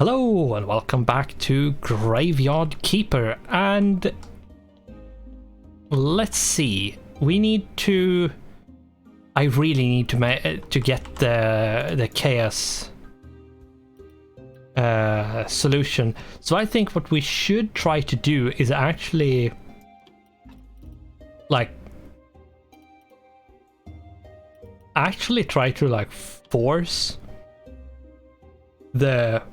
Hello and welcome back to Graveyard Keeper, and let's see, I really need to get the chaos solution. So I think what we should try to do is actually try to force the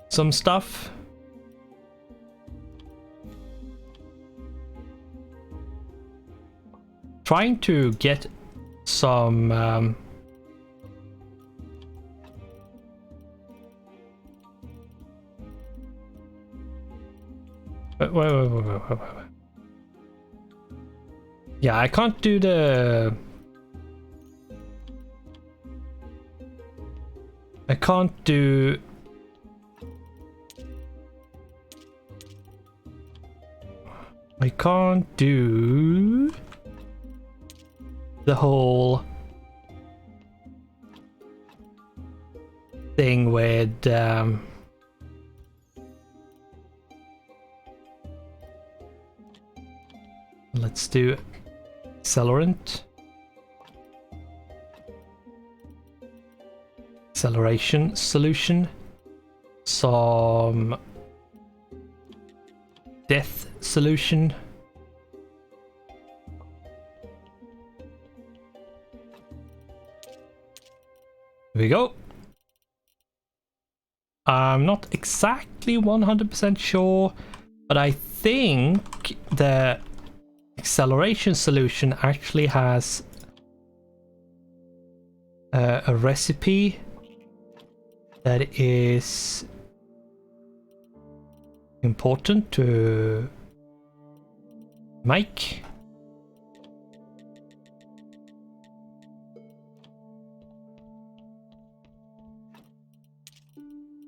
some stuff. Trying to get some wait. Yeah, I can't do the I can't do the whole thing with let's do accelerant, acceleration solution, some death solution. Here we go. I'm not exactly 100% sure, but I think the acceleration solution actually has a recipe that is important to make.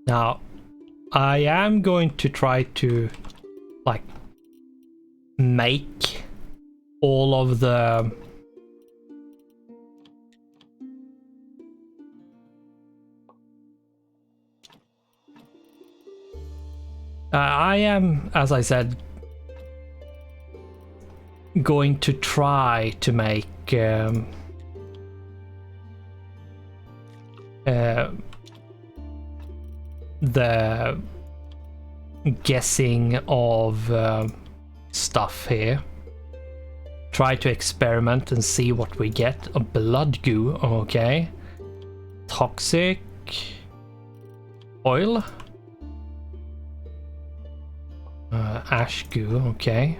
Now, I am going to try to make all of the I am, as I said, going to try to make the guessing of stuff here. Try to experiment and see what we get. A blood goo, okay. Toxic oil. Ash goo, okay.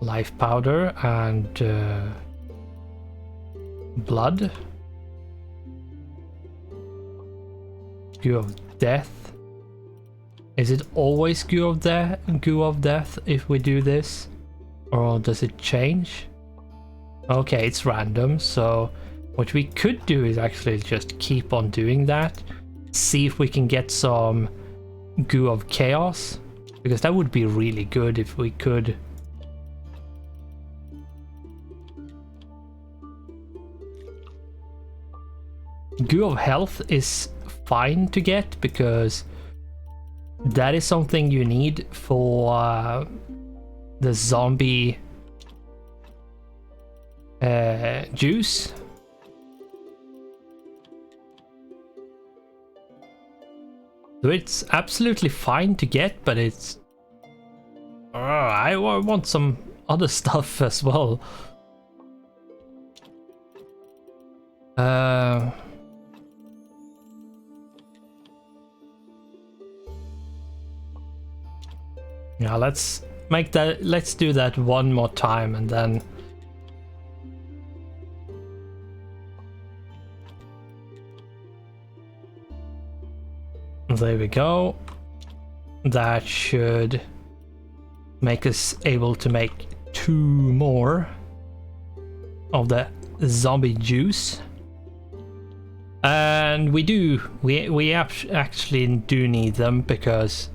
Life powder and blood. Goo of death. Is it always goo of death if we do this? Or does it change? Okay, it's random, so what we could do is actually just keep on doing that. See if we can get some goo of chaos, because that would be really good if we could. Goo of health is fine to get, because that is something you need for the zombie juice. So it's absolutely fine to get, but it's I want some other stuff as well. Yeah, let's do that one more time, and then there we go. That should make us able to make 2 more of the zombie juice. And we actually do need them, because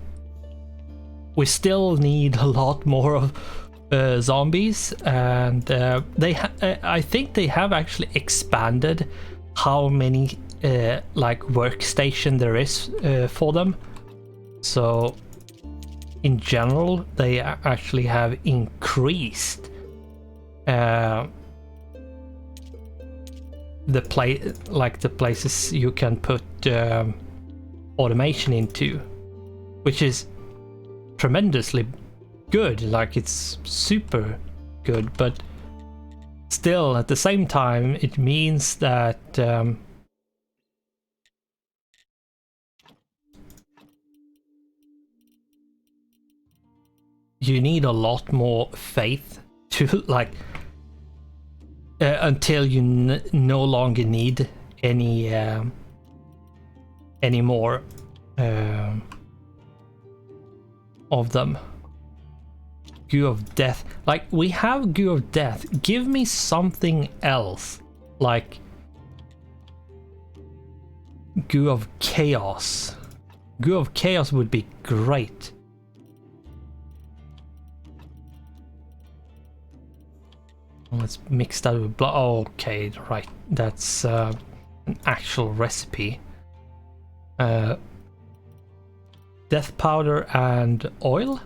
we still need a lot more of zombies, and I think they have actually expanded how many like workstation there is for them. So in general, they actually have increased the places you can put automation into, which is tremendously good. Like, it's super good, but still at the same time it means that you need a lot more faith to like until you no longer need any more of them. Goo of Death. Like, we have Goo of Death. Give me something else. Like Goo of Chaos. Goo of Chaos would be great. Let's mix that with blood. Oh, okay, right. That's an actual recipe. Death powder and oil.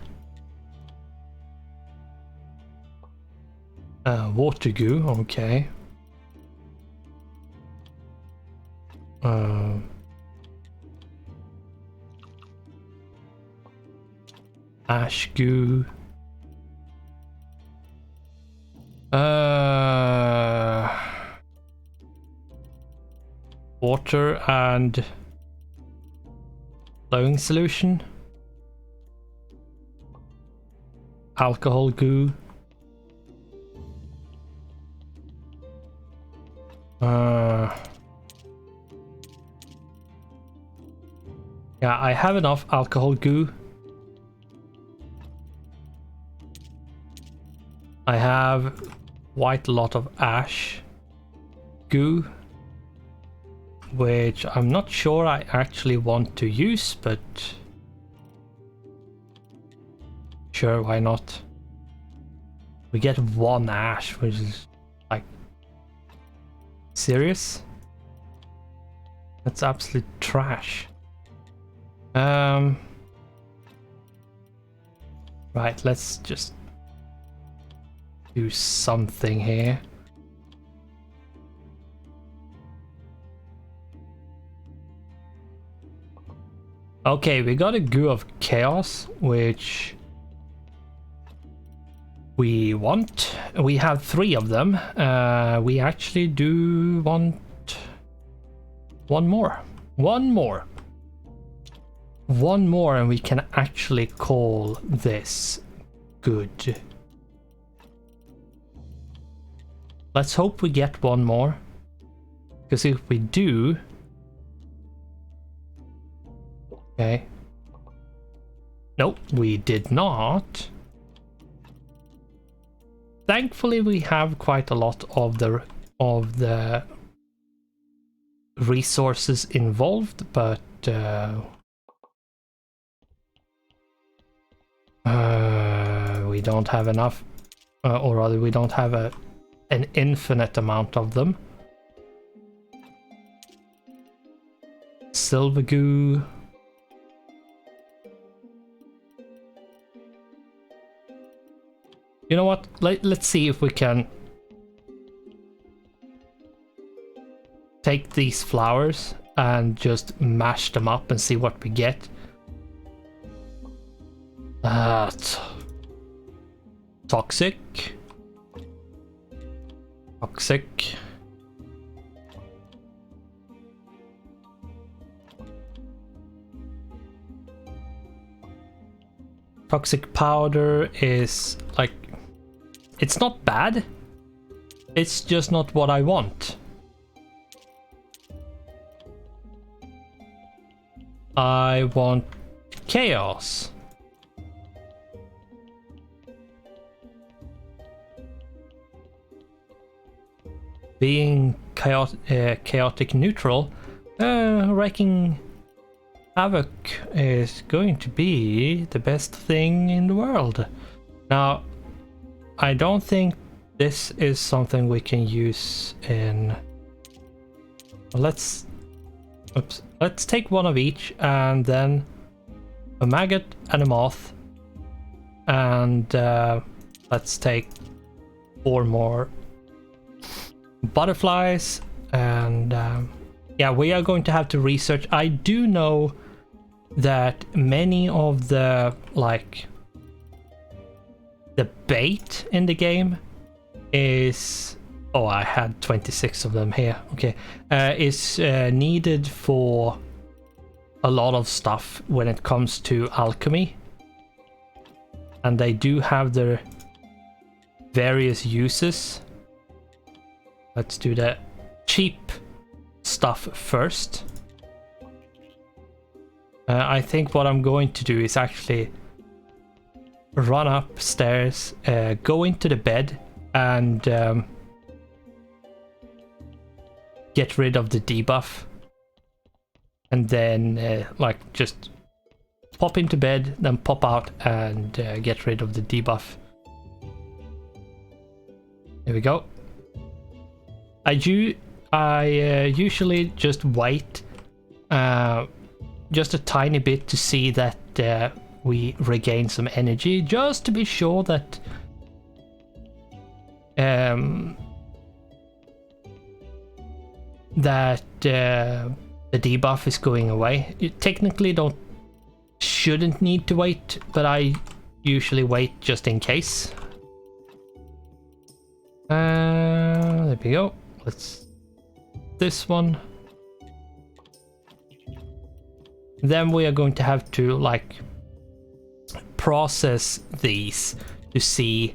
Water goo, okay. Ash goo. Water and flowing solution. Alcohol goo. Yeah, I have enough alcohol goo. I have quite a lot of ash goo, which I'm not sure I actually want to use, but sure, why not? We get one ash, which is like serious. That's absolute trash. Right, let's just do something here. Okay, we got a Goo of Chaos, which we want. We have 3 of them. We actually do want one more. One more, and we can actually call this good. Let's hope we get one more, because if we do... Okay. Nope, we did not. Thankfully, we have quite a lot of the resources involved, but we don't have enough, or rather, we don't have an infinite amount of them. Silver goo. You know what? Let's see if we can take these flowers and just mash them up and see what we get. Toxic. Toxic. Toxic powder is like... It's not bad. It's just not what I want. I want chaos. Being chaotic neutral, wrecking havoc is going to be the best thing in the world. Now, I don't think this is something we can use in... Let's take one of each, and then a maggot and a moth, and let's take 4 more butterflies, and yeah, we are going to have to research. I do know that many of the the bait in the game is... Oh, I had 26 of them here. Okay. Is needed for a lot of stuff when it comes to alchemy. And they do have their various uses. Let's do the cheap stuff first. I think what I'm going to do is actually run upstairs, go into the bed, and get rid of the debuff, and then just pop into bed, then pop out and get rid of the debuff. There we go. I usually just wait just a tiny bit to see that we regain some energy, just to be sure that the debuff is going away. You technically shouldn't need to wait, but I usually wait just in case. There we go. Let's this one. Then we are going to have to process these to see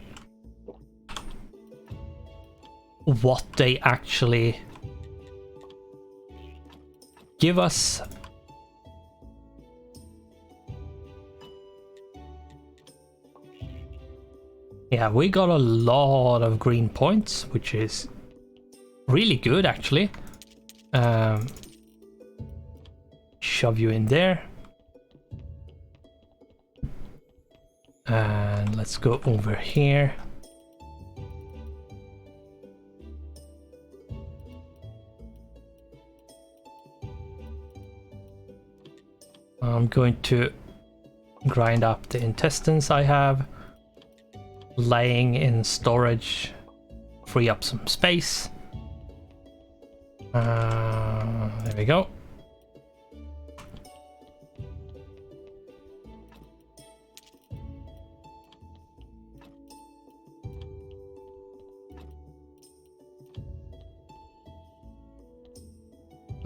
what they actually give us. Yeah, we got a lot of green points, which is really good actually. Shove you in there. And let's go over here. I'm going to grind up the intestines I have laying in storage, free up some space. There we go.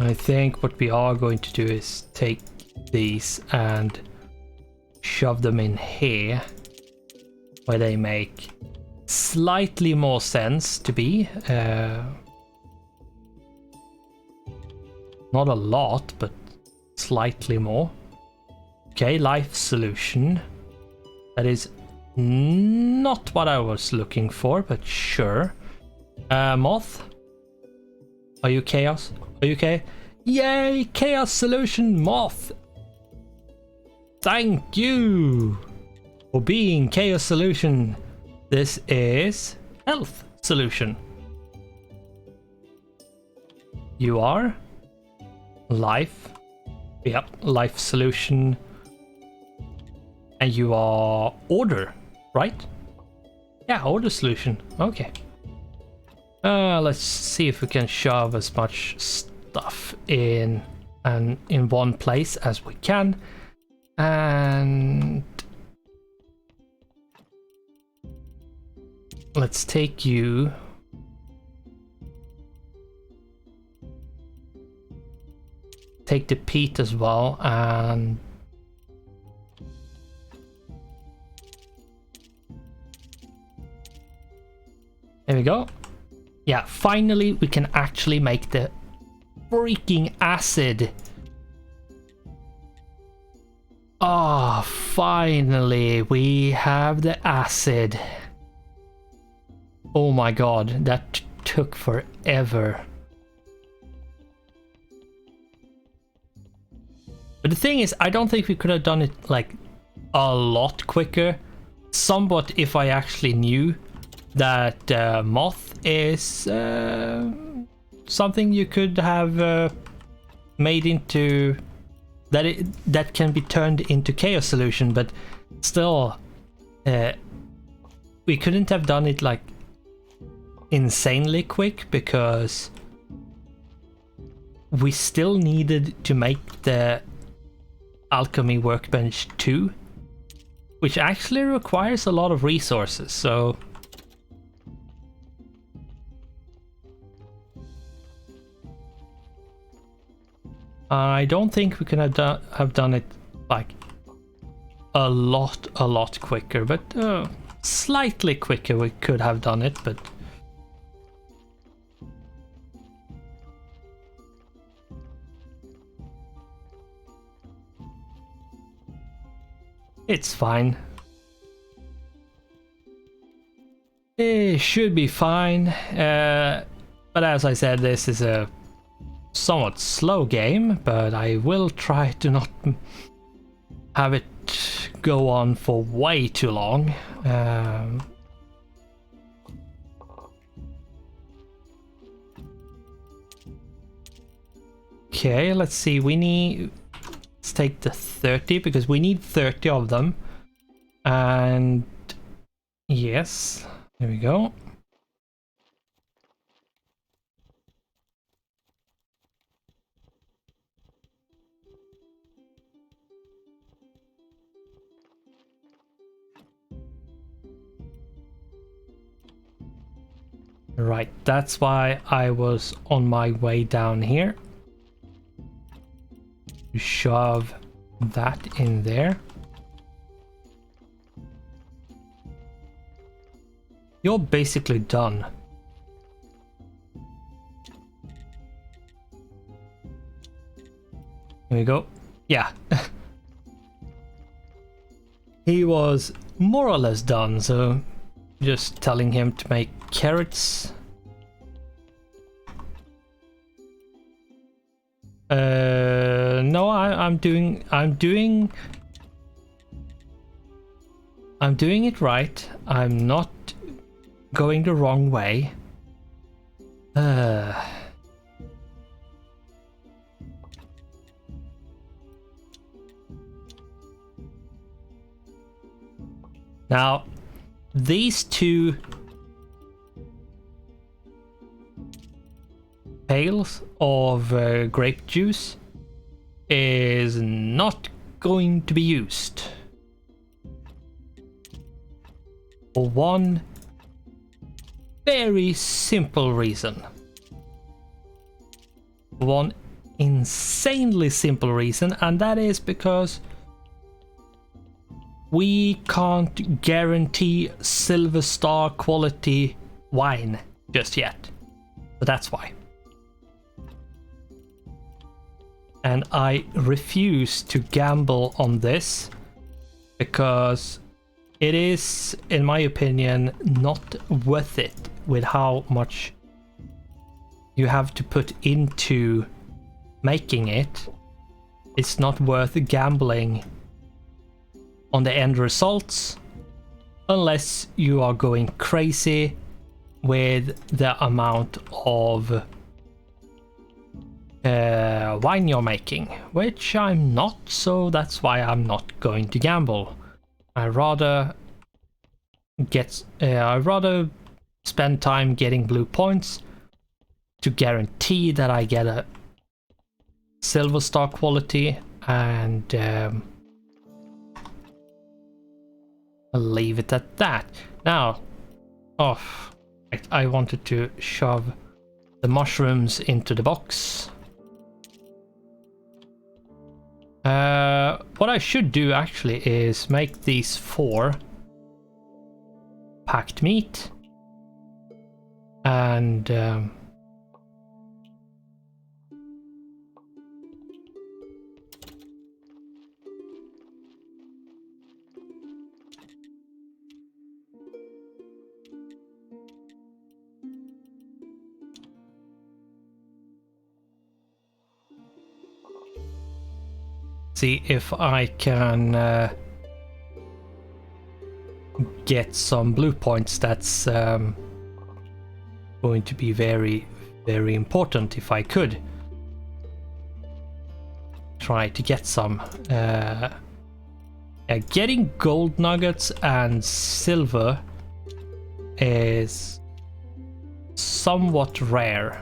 I think what we are going to do is take these and shove them in here, where they make slightly more sense to be. Not a lot, but slightly more. Okay, life solution. That is not what I was looking for, but sure. Moth? Are you chaos? Are you okay? Yay! Chaos solution, Moth! Thank you for being chaos solution. This is health solution. You are life. Yep, life solution. And you are order, right? Yeah, order solution. Okay. Let's see if we can shove as much stuff in one place as we can. And let's take you. Take the peat as well, and there we go. Yeah, finally we can actually make the freaking acid. Ah, finally we have the acid. Oh my god, that took forever. But the thing is, I don't think we could have done it like a lot quicker. Somewhat if I actually knew that moth is something you could have made into that can be turned into chaos solution, but still we couldn't have done it like insanely quick because we still needed to make the alchemy workbench 2, which actually requires a lot of resources, so I don't think we can have done it like a lot quicker, but slightly quicker we could have done it, but it's fine. It should be fine, but as I said, this is a somewhat slow game, but I will try to not have it go on for way too long. Okay, let's see, let's take the 30 because we need 30 of them, and yes, there we go. Right, that's why I was on my way down here. Shove that in there. You're basically done. Here we go. Yeah. He was more or less done, so just telling him to make carrots. No, I'm doing it right. I'm not going the wrong way. Now, these two pails of grape juice is not going to be used. For one very simple reason. One insanely simple reason, and that is because we can't guarantee silver star quality wine just yet. So that's why. And I refuse to gamble on this because it is, in my opinion, not worth it with how much you have to put into making it. It's not worth gambling on the end results unless you are going crazy with the amount of wine you're making, which I'm not, so that's why I'm not going to gamble. I'd rather spend time getting blue points to guarantee that I get a silver star quality, and I'll leave it at that. Now, I wanted to shove the mushrooms into the box. What I should do actually is make these 4 packed meat, and see if I can get some blue points. That's going to be very, very important if I could try to get some. Getting gold nuggets and silver is somewhat rare.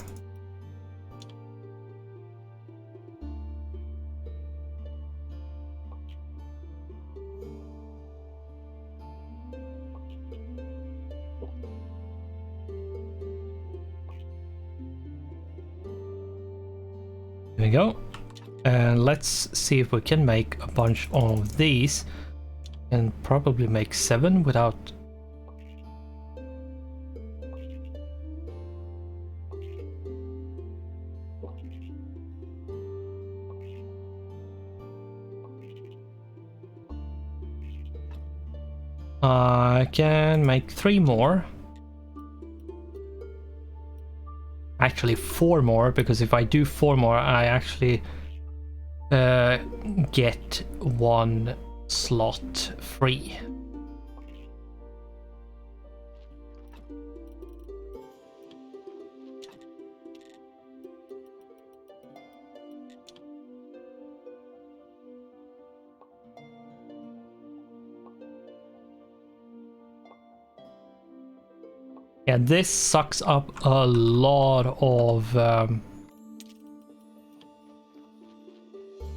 There we go. And let's see if we can make a bunch of these, and probably make 7 without... I can make 3 more. Actually 4 more, because if I do 4 more I actually get 1 slot free. Yeah, this sucks up a lot of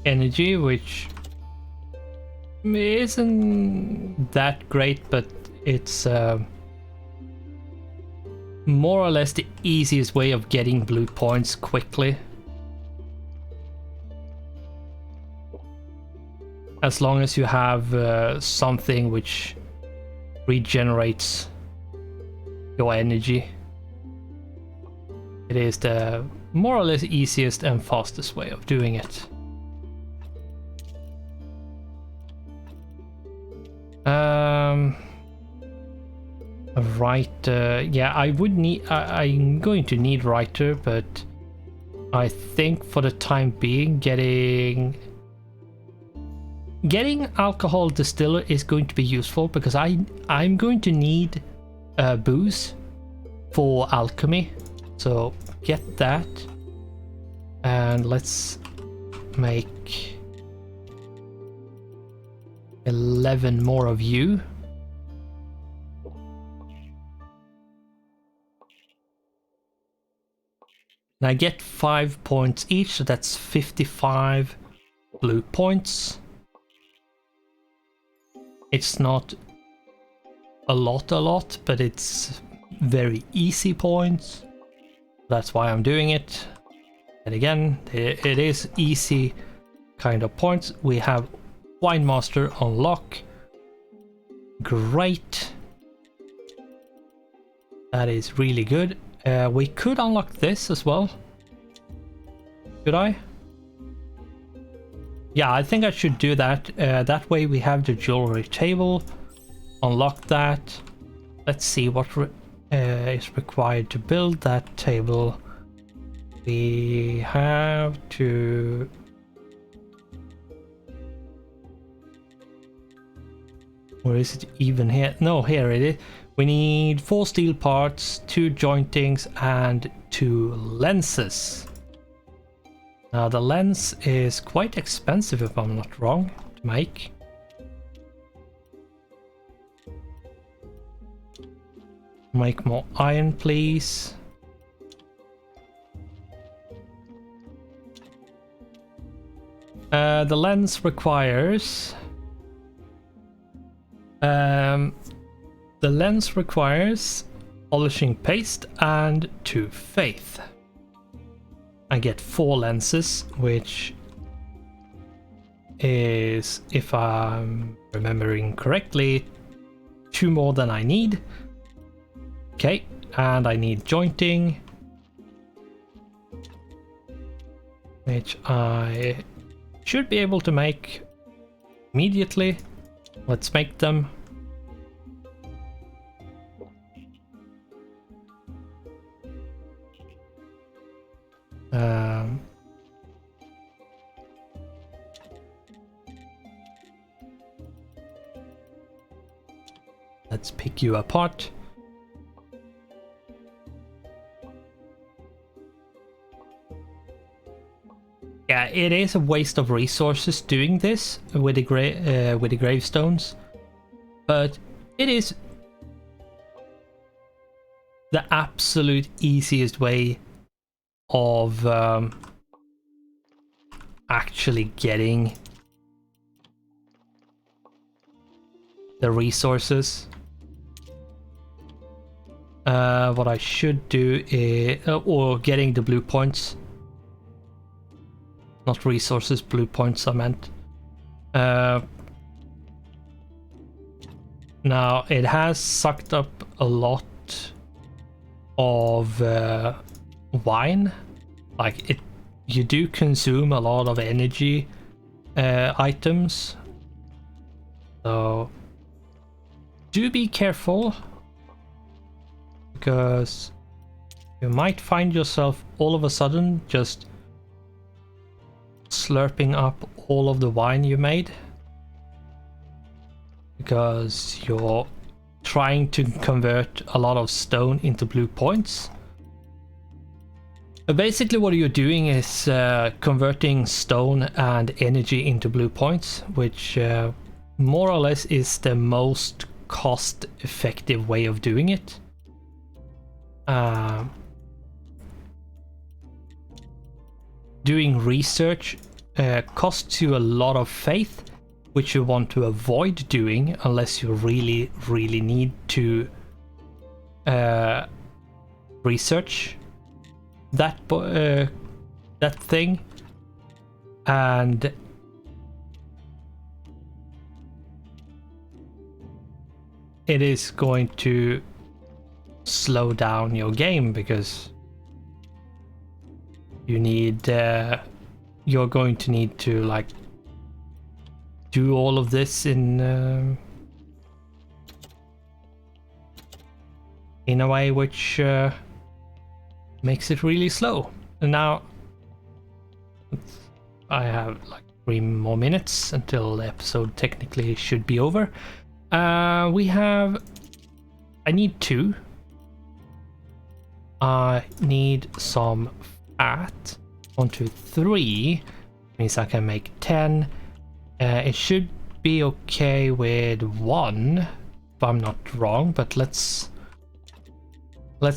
energy, which isn't that great, but it's more or less the easiest way of getting blue points quickly. As long as you have something which regenerates your energy. It is the more or less easiest and fastest way of doing it. Writer, yeah, I would need, I'm going to need writer, but I think for the time being getting alcohol distiller is going to be useful, because I'm going to need booze for alchemy, so get that. And let's make 11 more of you. And I get 5 points each, so that's 55 blue points. It's not a lot, but it's very easy points. That's why I'm doing it. And again, it is easy kind of points. We have Wine Master unlock. Great. That is really good. We could unlock this as well. Should I? Yeah, I think I should do that. That way we have the jewelry table. Unlock that. Let's see what is required to build that table. We have to... Or is it even here? No, here it is. We need 4 steel parts, 2 jointings, and 2 lenses. Now the lens is quite expensive, if I'm not wrong, to make. Make more iron, please. The lens requires... the lens requires polishing paste and 2 faith. I get 4 lenses, which is, if I'm remembering correctly, 2 more than I need. Okay, and I need jointing, which I should be able to make immediately. Let's make them. let's pick you apart. Yeah, it is a waste of resources doing this with the gravestones, but it is the absolute easiest way of actually getting the resources. What I should do is, or getting the blue points. Not resources, blue points I meant. Now it has sucked up a lot of wine. Like you do consume a lot of energy items. So do be careful, because you might find yourself all of a sudden just slurping up all of the wine you made because you're trying to convert a lot of stone into blue points. But basically what you're doing is converting stone and energy into blue points, which more or less is the most cost effective way of doing it. Doing research costs you a lot of faith, which you want to avoid doing unless you really need to research that thing, and it is going to slow down your game because you need you're going to need to like do all of this in a way which makes it really slow. And now I have like 3 more minutes until the episode technically should be over. I need 2. I need some fat. 1, 2, 3 means I can make 10. It should be okay with 1 if I'm not wrong, but let's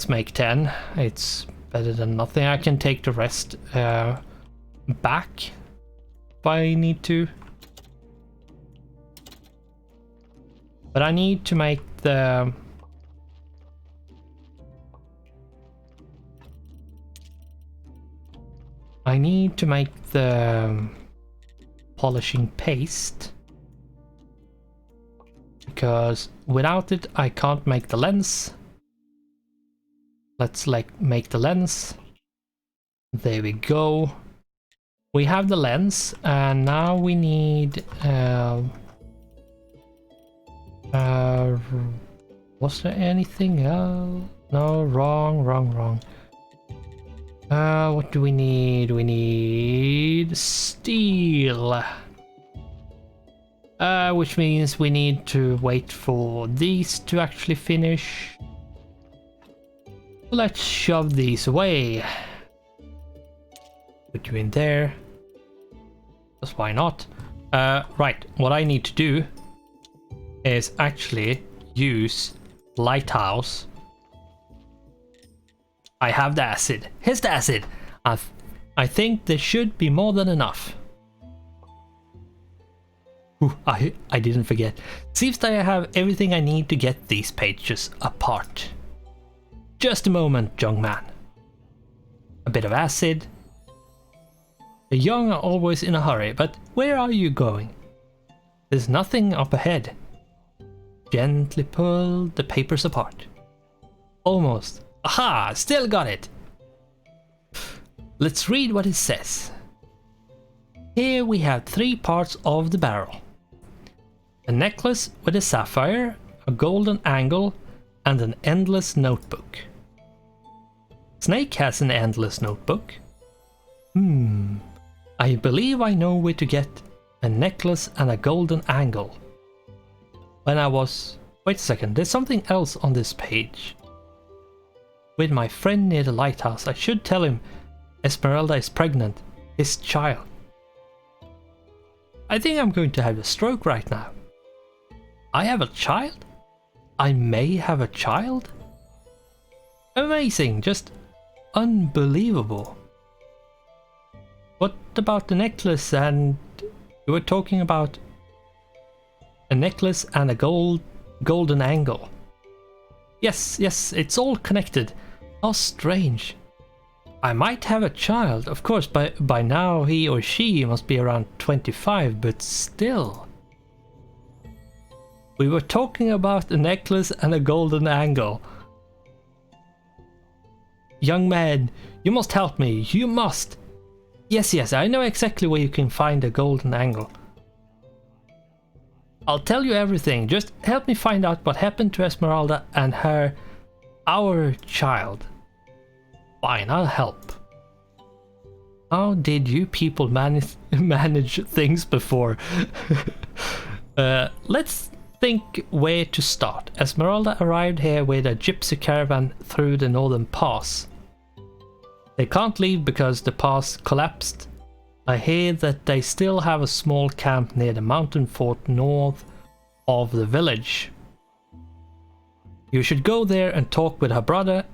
make 10. It's better than nothing. I can take the rest back if I need to. But I need to make the polishing paste, because without it I can't make the lens. Let's like make the lens. There we go. We have the lens, and now we need was there anything else? No, wrong. What do we need? We need steel. Which means we need to wait for these to actually finish. Let's shove these away. Put you in there. Just why not? Right, what I need to do is actually use lighthouse. I have the acid. Here's the acid. I think there should be more than enough. Ooh, I didn't forget. Seems that I have everything I need to get these pages apart. Just a moment, young man. A bit of acid. The young are always in a hurry, but where are you going? There's nothing up ahead. Gently pull the papers apart. Almost. Aha! Still got it! Let's read what it says. Here we have 3 parts of the barrel. A necklace with a sapphire, a golden angle, and an endless notebook. Snake has an endless notebook. I believe I know where to get a necklace and a golden angle. When I was Wait a second, there's something else on this page. With my friend near the lighthouse, I should tell him Esmeralda is pregnant, his child. I think I'm going to have a stroke right now. I have a child? I may have a child? Amazing, just unbelievable. What about the necklace? And you were talking about a necklace and a golden angle. Yes, it's all connected. How strange. I might have a child, of course, by now he or she must be around 25, but still. We were talking about a necklace and a golden angle. Young man, you must help me, you must. Yes, I know exactly where you can find a golden angle. I'll tell you everything, just help me find out what happened to Esmeralda and our child. Fine, I'll help. How did you people manage things before? Let's think where to start. Esmeralda arrived here with a gypsy caravan through the northern pass. They can't leave because the pass collapsed. I hear that they still have a small camp near the mountain fort north of the village. You should go there and talk with her brother.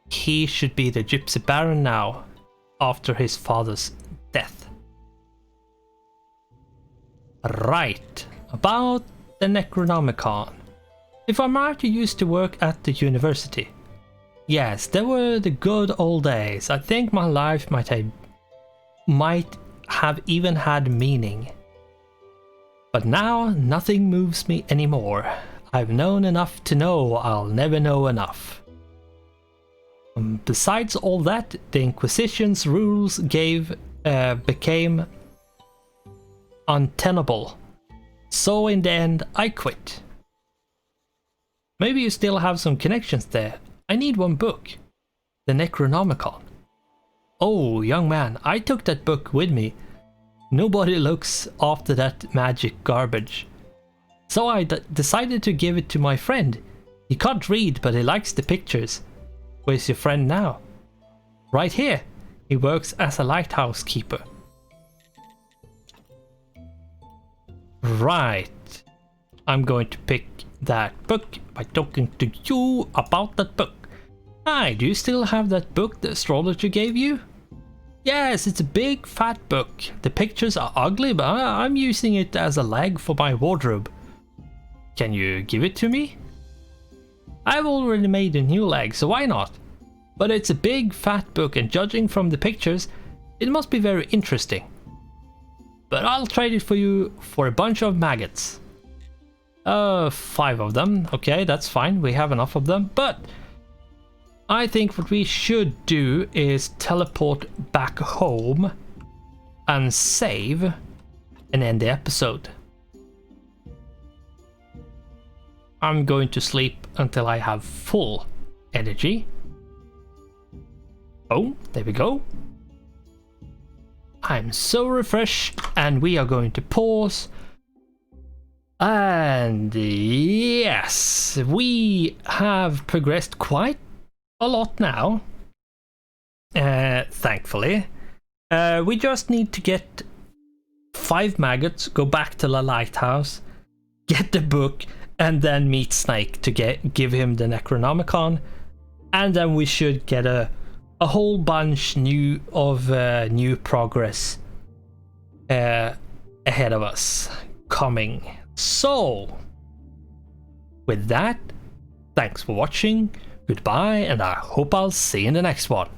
He should be the gypsy baron now, after his father's death. Right, about the Necronomicon. If I'm right, you used to work at the university. Yes, they were the good old days. I think my life might have even had meaning. But now, nothing moves me anymore. I've known enough to know I'll never know enough. Besides all that, the Inquisition's rules became untenable. So in the end, I quit. Maybe you still have some connections there. I need one book. The Necronomicon. Oh, young man, I took that book with me. Nobody looks after that magic garbage. So I decided to give it to my friend. He can't read, but he likes the pictures. Where's your friend now? Right here. He works as a lighthouse keeper. Right. I'm going to pick that book by talking to you about that book. Hi, do you still have that book the astrologer gave you? Yes, it's a big fat book. The pictures are ugly, but I'm using it as a leg for my wardrobe. Can you give it to me? I've already made a new leg, so why not? But it's a big fat book, and judging from the pictures, it must be very interesting. But I'll trade it for you for a bunch of maggots. 5 of them. Okay, that's fine. We have enough of them. But I think what we should do is teleport back home and save and end the episode. I'm going to sleep until I have full energy. Oh, there we go. I'm so refreshed, and we are going to pause. And yes, we have progressed quite a lot now. Thankfully. We just need to get 5 maggots, go back to the lighthouse, get the book, and then meet Snake to give him the Necronomicon, and then we should get a whole bunch of new progress ahead of us coming. So, with that, thanks for watching, goodbye, and I hope I'll see you in the next one.